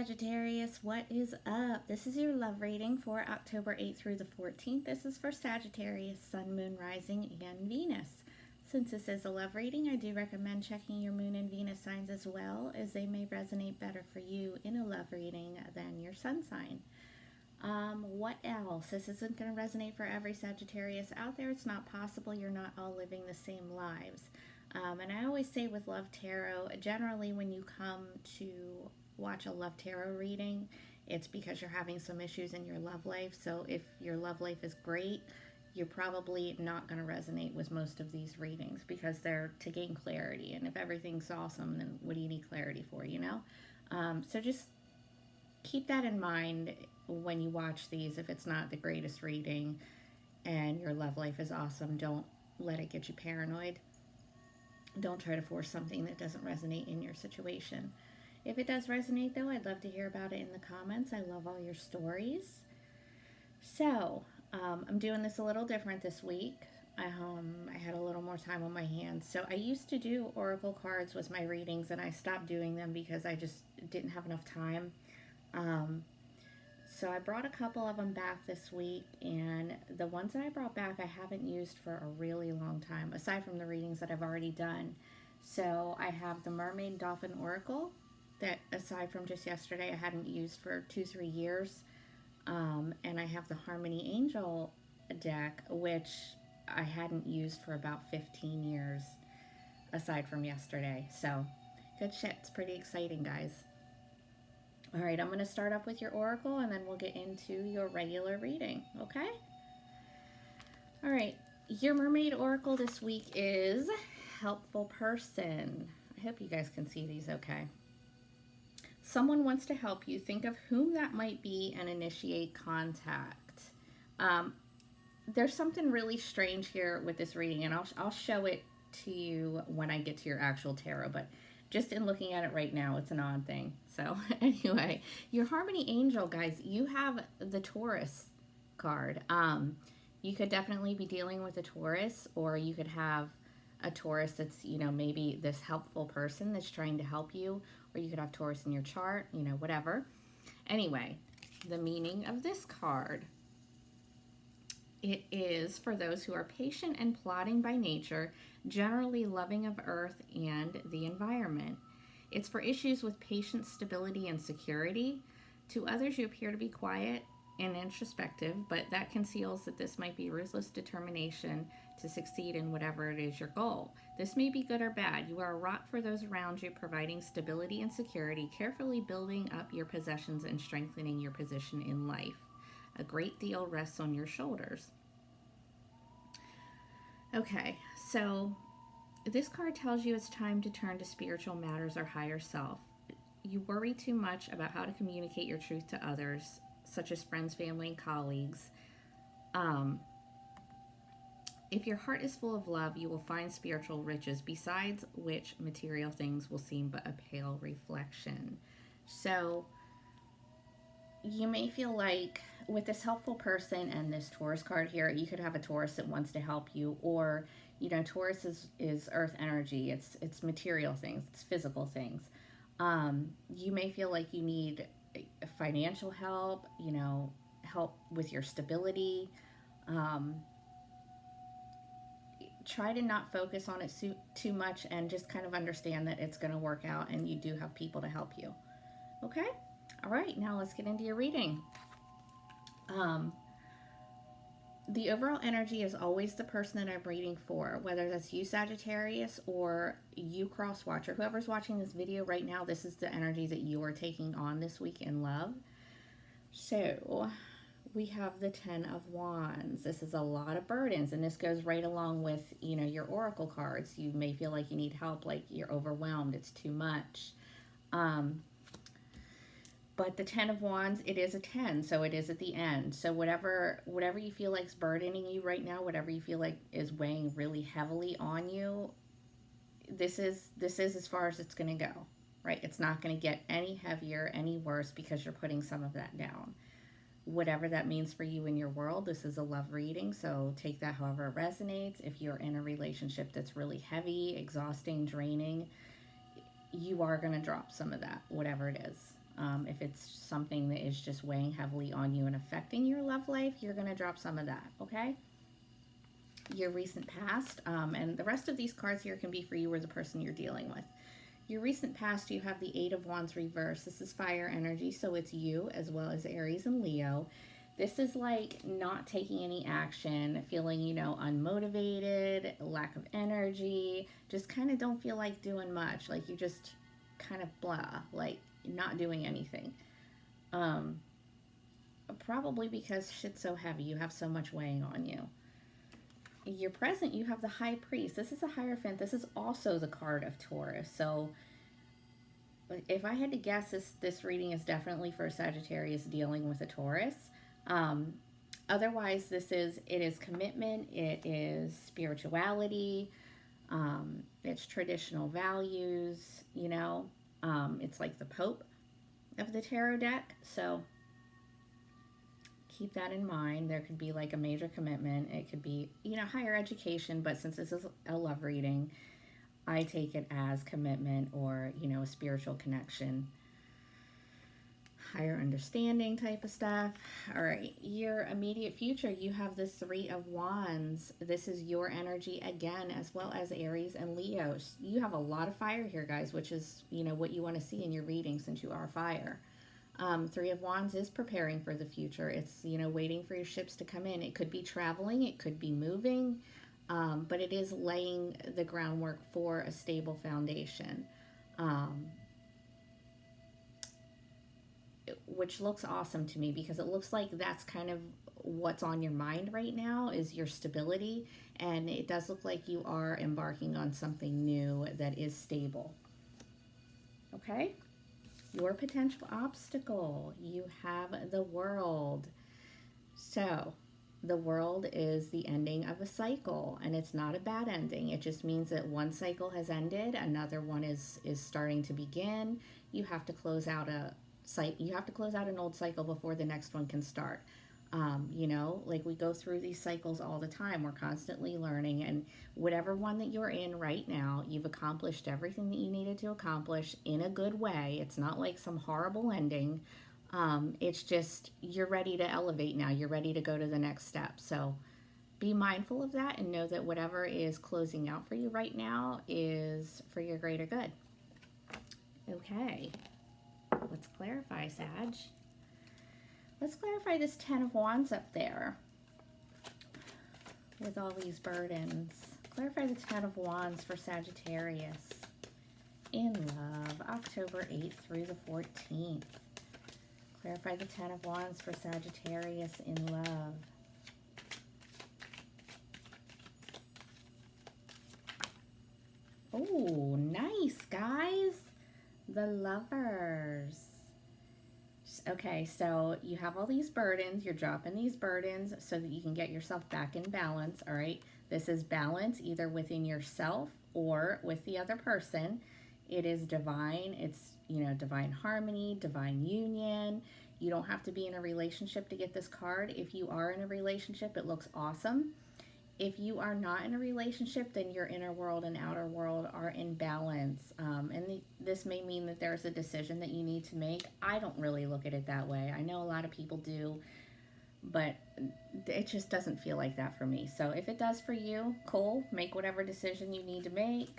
Sagittarius, what is up? This is your love reading for October 8th through the 14th. This is for Sagittarius, Sun, Moon, Rising, and Venus. Since this is a love reading, I do recommend checking your Moon and Venus signs as well, as they may resonate better for you in a love reading than your Sun sign. What else? This isn't going to resonate for every Sagittarius out there. It's not possible. You're not all living the same lives. And I always say with Love Tarot, generally when you come to watch a Love Tarot reading, it's because you're having some issues in your love life. So if your love life is great, you're probably not going to resonate with most of these readings because they're to gain clarity. And if everything's awesome, then what do you need clarity for, you know? So just keep that in mind when you watch these. If it's not the greatest reading and your love life is awesome, don't let it get you paranoid. Don't try to force something that doesn't resonate in your situation. If it does resonate, though, I'd love to hear about it in the comments. I love all your stories. So, I'm doing this a little different this week. I had a little more time on my hands. So I used to do oracle cards with my readings, and I stopped doing them because I just didn't have enough time. So I brought a couple of them back this week, and the ones that I brought back I haven't used for a really long time, aside from the readings that I've already done. So I have the Mermaid Dolphin Oracle, that aside from just yesterday I hadn't used for 2-3 years. And I have the Harmony Angel deck, which I hadn't used for about 15 years aside from yesterday. So good shit. It's pretty exciting, guys. All right, I'm going to start off with your oracle and then we'll get into your regular reading, okay? All right, your mermaid oracle this week is helpful person. I hope you guys can see these okay. Someone wants to help you. Think of whom that might be and initiate contact. There's something really strange here with this reading, and I'll show it to you when I get to your actual tarot, but just in looking at it right now, it's an odd thing. So anyway, your Harmony Angel, guys, you have the Taurus card. You could definitely be dealing with a Taurus, or you could have a Taurus that's, you know, maybe this helpful person that's trying to help you, or you could have Taurus in your chart, you know, whatever. Anyway, the meaning of this card. It is for those who are patient and plodding by nature, generally loving of earth and the environment. It's for issues with patience, stability, and security. To others, you appear to be quiet and introspective, but that conceals that this might be ruthless determination to succeed in whatever it is your goal. This may be good or bad. You are a rock for those around you, providing stability and security, carefully building up your possessions and strengthening your position in life. A great deal rests on your shoulders. Okay, so this card tells you it's time to turn to spiritual matters or higher self. You worry too much about how to communicate your truth to others, such as friends, family, and colleagues. If your heart is full of love, you will find spiritual riches, besides which material things will seem but a pale reflection. So you may feel like with this helpful person and this Taurus card here, you could have a Taurus that wants to help you, or, you know, Taurus is earth energy. It's material things. It's physical things. You may feel like you need financial help, you know, help with your stability. Try to not focus on it too much and just kind of understand that it's going to work out and you do have people to help you. Okay? All right, now let's get into your reading. The overall energy is always the person that I'm reading for, whether that's you, Sagittarius, or you, Cross Watcher. Whoever's watching this video right now, this is the energy that you are taking on this week in love. So we have the 10 of Wands. This is a lot of burdens, and this goes right along with, you know, your oracle cards. You may feel like you need help, like you're overwhelmed, it's too much. But the 10 of Wands, it is a 10, so it is at the end. So whatever you feel like is burdening you right now, whatever you feel like is weighing really heavily on you, this is as far as it's going to go, right? It's not going to get any heavier, any worse, because you're putting some of that down. Whatever that means for you in your world, this is a love reading, so take that however it resonates. If you're in a relationship that's really heavy, exhausting, draining, you are going to drop some of that, whatever it is. If it's something that is just weighing heavily on you and affecting your love life, you're going to drop some of that, okay? Your recent past, and the rest of these cards here can be for you or the person you're dealing with. Your recent past, you have the Eight of Wands reversed. This is fire energy, so it's you as well as Aries and Leo. This is like not taking any action, feeling, you know, unmotivated, lack of energy, just kind of don't feel like doing much. Like you just kind of blah, like not doing anything. Probably because shit's so heavy, you have so much weighing on you. Your present, you have the High Priest. This is a Hierophant. This is also the card of Taurus. So if I had to guess, this reading is definitely for Sagittarius dealing with a Taurus. Otherwise, it is commitment, it is spirituality, it's traditional values, you know, it's like the Pope of the tarot deck. So keep that in mind. There could be like a major commitment. It could be, you know, higher education, but since this is a love reading, I take it as commitment or, you know, a spiritual connection, higher understanding type of stuff. All right, your immediate future, you have the Three of Wands. This is your energy again, as well as Aries and Leo. You have a lot of fire here, guys, which is, you know, what you want to see in your reading since you are fire. Three of Wands is preparing for the future. It's, you know, waiting for your ships to come in. It could be traveling, it could be moving, but it is laying the groundwork for a stable foundation, which looks awesome to me because it looks like that's kind of what's on your mind right now is your stability, and it does look like you are embarking on something new that is stable. Okay? Your potential obstacle, you have the World. So the World is the ending of a cycle, and it's not a bad ending. It just means that one cycle has ended, another one is starting to begin. You have to close out an old cycle before the next one can start. You know, like we go through these cycles all the time. We're constantly learning, and whatever one that you're in right now, you've accomplished everything that you needed to accomplish in a good way. It's not like some horrible ending. It's just you're ready to elevate now. You're ready to go to the next step. So be mindful of that and know that whatever is closing out for you right now is for your greater good. Okay, let's clarify, Sag. Let's clarify this Ten of Wands up there with all these burdens. Clarify the Ten of Wands for Sagittarius in love, October 8th through the 14th. Clarify the Ten of Wands for Sagittarius in love. Oh, nice, guys. The Lovers. Okay, so you have all these burdens. You're dropping these burdens so that you can get yourself back in balance, all right? This is balance either within yourself or with the other person. It is divine. It's, you know, divine harmony, divine union. You don't have to be in a relationship to get this card. If you are in a relationship, it looks awesome. If you are not in a relationship, then your inner world and outer world are in balance. This may mean that there's a decision that you need to make. I don't really look at it that way. I know a lot of people do, but it just doesn't feel like that for me. So if it does for you, cool. Make whatever decision you need to make.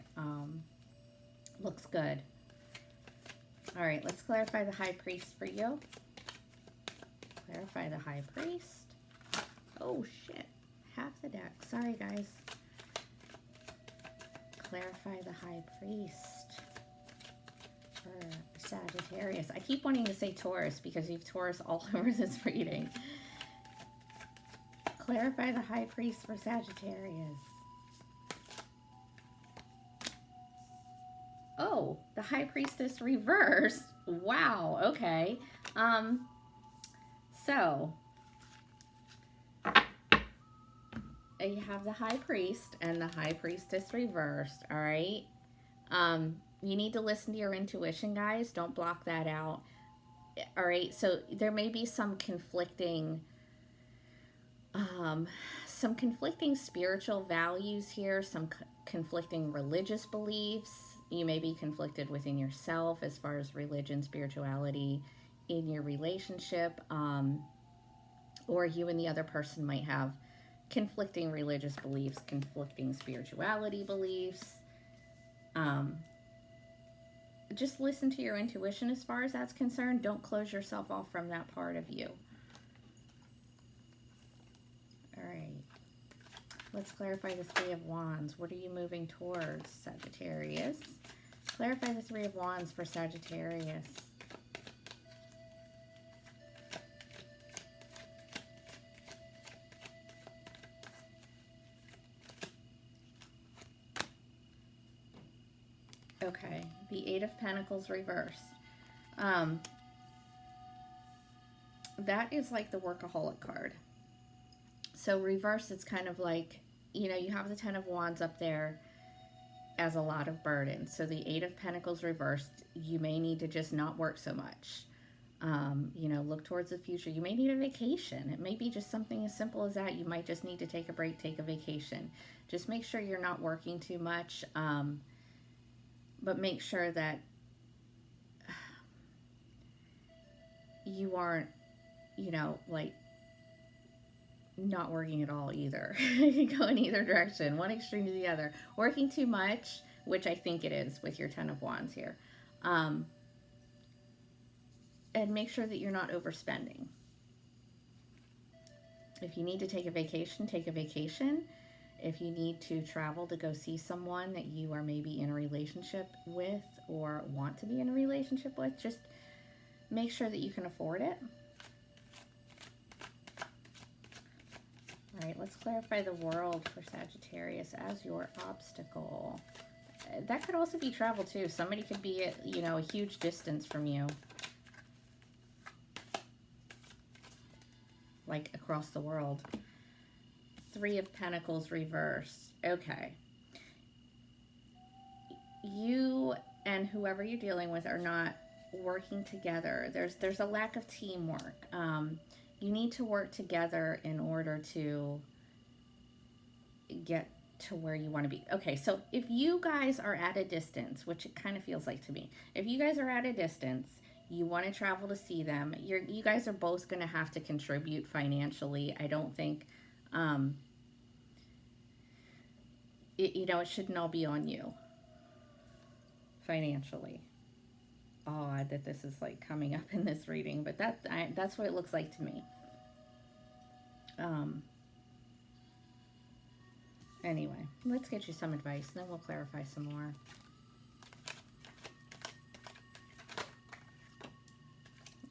Looks good. All right, let's clarify the High Priest for you. Clarify the High Priest. Oh, shit. Half the deck. Sorry, guys. Clarify the High Priest for Sagittarius. I keep wanting to say Taurus because you have Taurus all over this reading. Clarify the High Priest for Sagittarius. Oh, the High Priestess reversed. Wow, okay. So you have the High Priest and the High Priestess reversed, all right? You need to listen to your intuition, guys. Don't block that out. All right, so there may be some conflicting spiritual values here, some conflicting religious beliefs. You may be conflicted within yourself as far as religion, spirituality, in your relationship, or you and the other person might have conflicting religious beliefs, conflicting spirituality beliefs. Just listen to your intuition as far as that's concerned. Don't close yourself off from that part of you. All right. Let's clarify the Three of Wands. What are you moving towards, Sagittarius? Clarify the Three of Wands for Sagittarius. Okay, the Eight of Pentacles reversed. That is like the workaholic card. So reverse, it's kind of like, you know, you have the Ten of Wands up there as a lot of burden. So the Eight of Pentacles reversed, you may need to just not work so much. You know, look towards the future. You may need a vacation. It may be just something as simple as that. You might just need to take a break, take a vacation. Just make sure you're not working too much. But make sure that you aren't, you know, like not working at all either. You go in either direction, one extreme to the other. Working too much, which I think it is with your Ten of Wands here. And make sure that you're not overspending. If you need to take a vacation, take a vacation. If you need to travel to go see someone that you are maybe in a relationship with or want to be in a relationship with, just make sure that you can afford it. All right, let's clarify the World for Sagittarius as your obstacle. That could also be travel too. Somebody could be at, you know, a huge distance from you. Like across the world. Three of Pentacles reversed. Okay. You and whoever you're dealing with are not working together. There's a lack of teamwork. You need to work together in order to get to where you want to be. Okay, so if you guys are at a distance, which it kind of feels like to me, if you guys are at a distance, you want to travel to see them, you guys are both going to have to contribute financially. I don't think, you know, it shouldn't all be on you financially. Odd that this is like coming up in this reading, but that's what it looks like to me. Anyway, let's get you some advice, and then we'll clarify some more.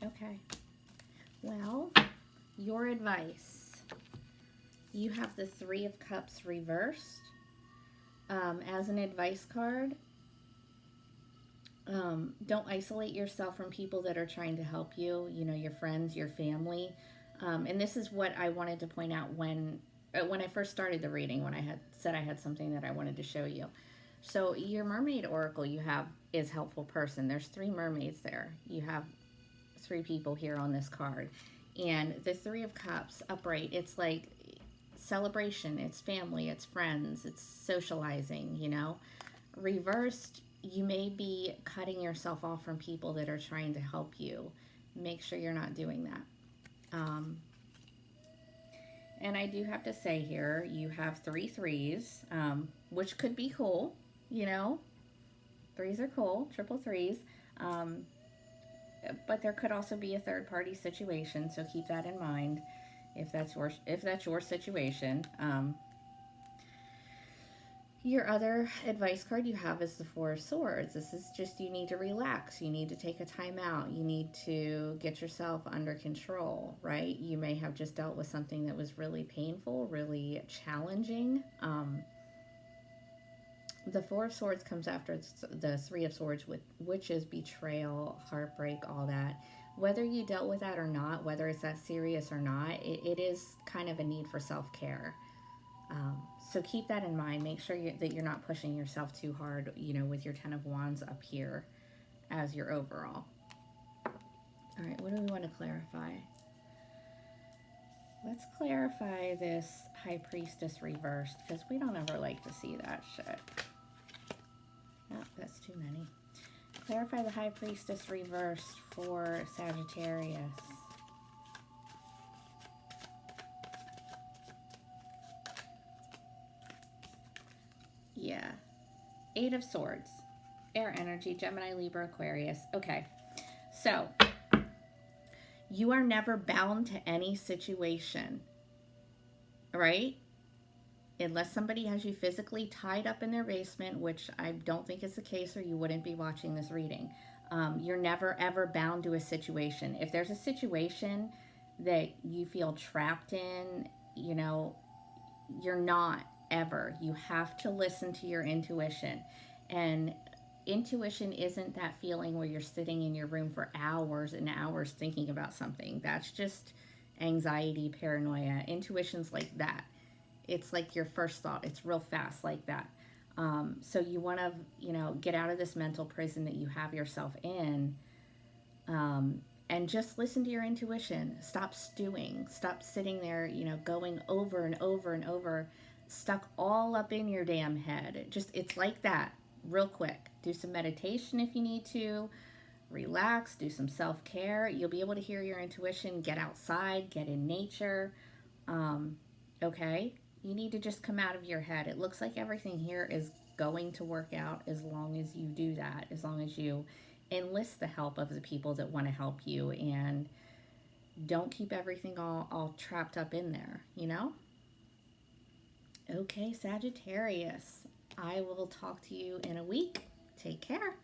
Okay. Well, your advice. You have the Three of Cups reversed as an advice card. Don't isolate yourself from people that are trying to help you, you know, your friends, your family. And this is what I wanted to point out when I first started the reading, when I had said I had something that I wanted to show you. So your mermaid oracle you have is helpful person. There's 3 mermaids there. You have 3 people here on this card. And the Three of Cups upright, it's like celebration, it's family, it's friends, it's socializing, you know. Reversed, you may be cutting yourself off from people that are trying to help you. Make sure you're not doing that. And I do have to say here, you have 3 threes, which could be cool, you know. 3s are cool, triple 3s. But there could also be a third-party situation, so keep that in mind if that's your situation. Your other advice card you have is the Four of Swords. This is just, you need to relax. You need to take a time out. You need to get yourself under control, right? You may have just dealt with something that was really painful, really challenging. The Four of Swords comes after the Three of Swords, which is betrayal, heartbreak, all that. Whether you dealt with that or not, whether it's that serious or not, it is kind of a need for self-care. So keep that in mind. Make sure that you're not pushing yourself too hard, you know, with your Ten of Wands up here as your overall. All right, what do we want to clarify? Let's clarify this High Priestess reversed, because we don't ever like to see that shit. Oh, that's too many. Clarify the High Priestess reversed for Sagittarius. Yeah. Eight of Swords. Air energy, Gemini, Libra, Aquarius. Okay. So, you are never bound to any situation, right? Unless somebody has you physically tied up in their basement, which I don't think is the case, or you wouldn't be watching this reading. You're never ever bound to a situation. If there's a situation that you feel trapped in, you know, you're not ever. You have to listen to your intuition. And intuition isn't that feeling where you're sitting in your room for hours and hours thinking about something. That's just anxiety, paranoia. Intuition's like that. It's like your first thought. It's real fast like that. So you want to, you know, get out of this mental prison that you have yourself in, and just listen to your intuition. Stop stewing. Stop sitting there, you know, going over and over and over, stuck all up in your damn head. It's like that, real quick. Do some meditation if you need to. Relax. Do some self-care. You'll be able to hear your intuition. Get outside. Get in nature. Okay? You need to just come out of your head. It looks like everything here is going to work out as long as you do that, as long as you enlist the help of the people that want to help you, and don't keep everything all trapped up in there, you know? Okay, Sagittarius, I will talk to you in a week. Take care.